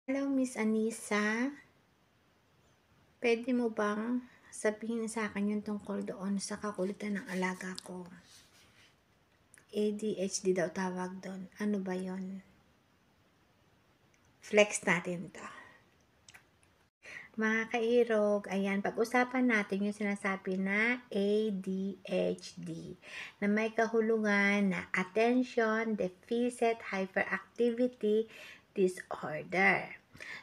Hello, Miss Anissa. Pwede mo bang sabihin sa akin yung tungkol doon sa kakulitan ng alaga ko? ADHD daw tawag doon. Ano ba yon? Flex natin to. Mga kairog, ayan, pag-usapan natin yung sinasabi na ADHD na may kahulugan na Attention Deficit Hyperactivity Disorder.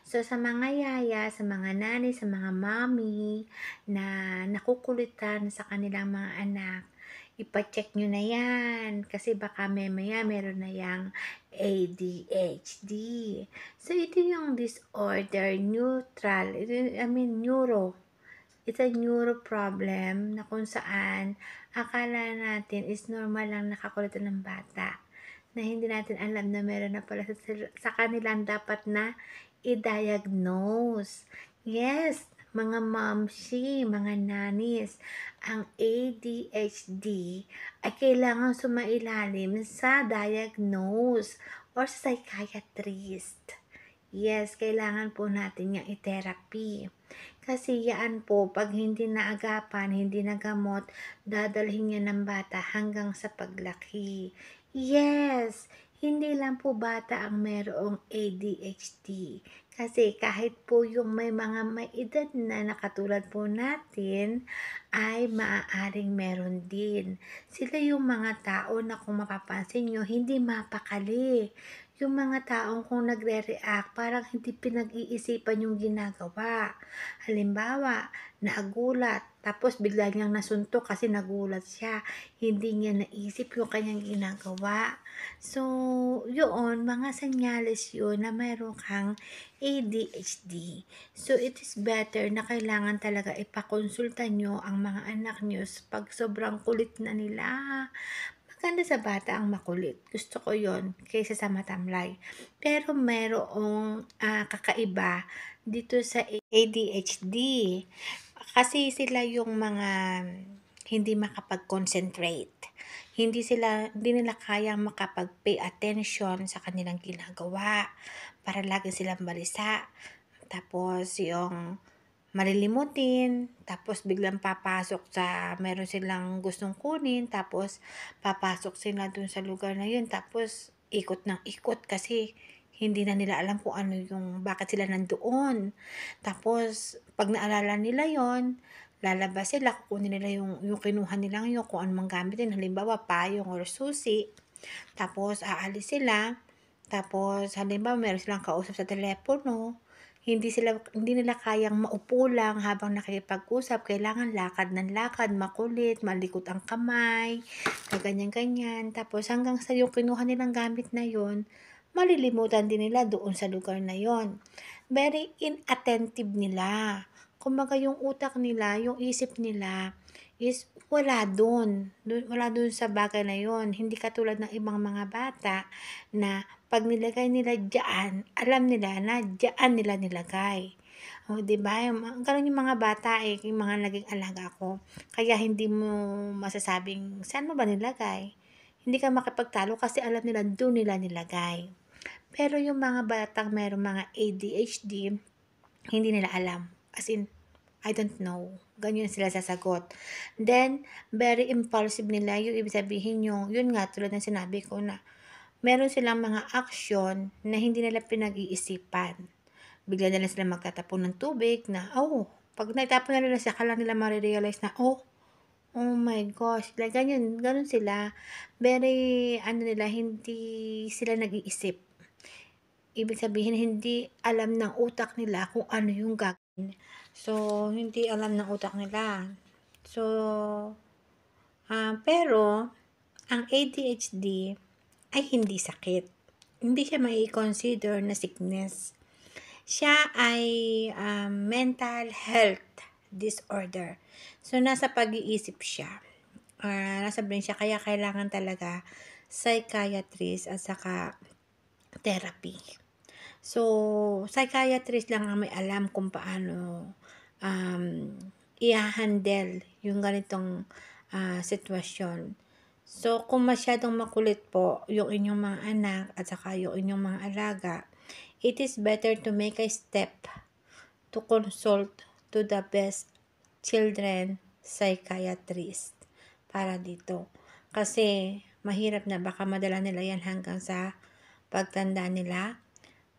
So, sa mga yaya, sa mga nani, sa mga mommy na nakukulitan sa kanilang mga anak, ipacheck nyo na yan kasi baka mamaya meron na yang ADHD. So, ito yung disorder, neuro. It's a neuro problem na kung saan akala natin is normal lang nakakulitan ng bata na hindi natin alam na meron na pala sa kanilang dapat na i-diagnose. Yes, mga momshi, mga nanis, ang ADHD ay kailangan sumailalim sa diagnose or sa psychiatrist. Yes, kailangan po natin yung i-therapy. Kasi yan po, pag hindi naagapan, hindi nagamot, dadalhin niya ng bata hanggang sa paglaki. Yes, hindi lang po bata ang mayroong ADHD. Kasi kahit po yung may mga may edad na nakatulad po natin, ay maaaring meron din. Sila yung mga tao na kung mapapansin nyo, hindi mapakali. Yung mga taong kung nagre-react, parang hindi pinag-iisipan yung ginagawa. Halimbawa, nagulat, tapos bigla niyang nasuntok kasi nagulat siya. Hindi niya naisip yung kanyang ginagawa. So, yun, mga senyales yun na mayroon kang ADHD. So, it is better na kailangan talaga ipakonsulta nyo ang mga anak nyo pag sobrang kulit na nila. Maganda sa bata ang makulit. Gusto ko yon kaysa sa matamlay. Pero merong kakaiba dito sa ADHD. Kasi sila yung mga hindi makapag-concentrate. Hindi nila kayang makapag-pay attention sa kanilang ginagawa. Para lagi silang balisa. Tapos yung malilimutin, tapos biglang papasok sa, meron silang gustong kunin, tapos papasok sila dun sa lugar na yun, tapos ikot ng ikot kasi hindi na nila alam kung ano yung, bakit sila nandoon. Tapos, pag naalala nila yon, lalabas sila, kukunin nila yung kinuha nilang yun, kung anong gamit din, halimbawa payong or susi, tapos aalis sila, tapos halimbawa meron silang kausap sa telepono, hindi nila kayang maupo lang habang nakikipag-usap. Kailangan lakad ng lakad, makulit, malikot ang kamay, kaganyan-ganyan. Tapos hanggang sa yung kinuha nilang gamit na yon, malilimutan din nila doon sa lugar na yon. Very inattentive nila. Kumbaga yung utak nila, yung isip nila is wala doon. Wala doon sa bagay na yon. Hindi katulad ng ibang mga bata na pag nilagay nila diyan, alam nila na diyan nila nilagay. O, diba? Ganun yung mga bata yung mga naging alaga ko. Kaya hindi mo masasabing, saan mo ba nilagay? Hindi ka makipagtalo kasi alam nila doon nila nilagay. Pero yung mga batang mayroong mga ADHD, hindi nila alam. As in, I don't know. Ganyan sila sasagot. Then, very impulsive nila. Yung ibig sabihin yun nga, tulad ng sinabi ko na, meron silang mga action na hindi nila pinag-iisipan. Bigla na lang sila magtatapon ng tubig na, pag naitapon na nila siya, kala nila marirealize na, oh my gosh, like ganun sila. Very, hindi sila nag-iisip. Ibig sabihin, hindi alam ng utak nila kung ano yung gagawin. So, hindi alam ng utak nila. So, pero, ang ADHD ay hindi sakit. Hindi siya mai-consider na sickness. Siya ay mental health disorder. So, nasa pag-iisip siya. Nasa brain siya. Kaya kailangan talaga psychiatrist at saka therapy. So, psychiatrist lang ang may alam kung paano i-handle yung ganitong sitwasyon. So, kung masyadong makulit po yung inyong mga anak at saka yung inyong mga alaga, it is better to make a step to consult to the best children psychiatrist para dito. Kasi mahirap na baka madala nila yan hanggang sa pagtanda nila.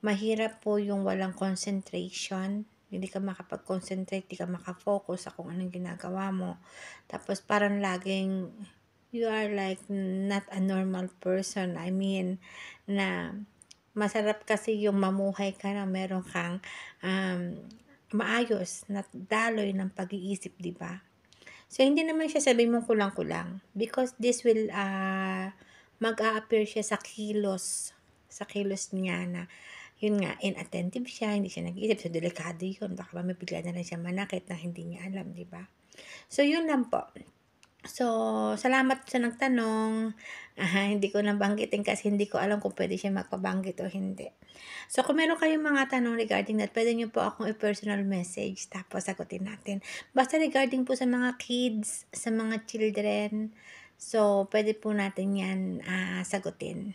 Mahirap po yung walang concentration. Hindi ka makapag-concentrate, hindi ka makafocus sa kung anong ginagawa mo. Tapos parang laging you are like not a normal person. I mean, na masarap kasi yung mamuhay ka na meron kang maayos na daloy ng pag-iisip, di ba? So, hindi naman siya sabihin mong kulang-kulang because this will mag-a-appear siya sa kilos niya na yun nga, inattentive siya, hindi siya nag-iisip. So, delikado yun. Baka mamibigla na lang siya manakit na hindi niya alam, di ba? So, yun lang po. So, salamat sa nagtanong. Hindi ko nabanggitin kasi hindi ko alam kung pwede siya magpabanggit o hindi. So, kung meron kayong mga tanong regarding that, pwede nyo po akong i-personal message tapos sagutin natin. Basta regarding po sa mga kids, sa mga children, so, pwede po natin yan sagutin.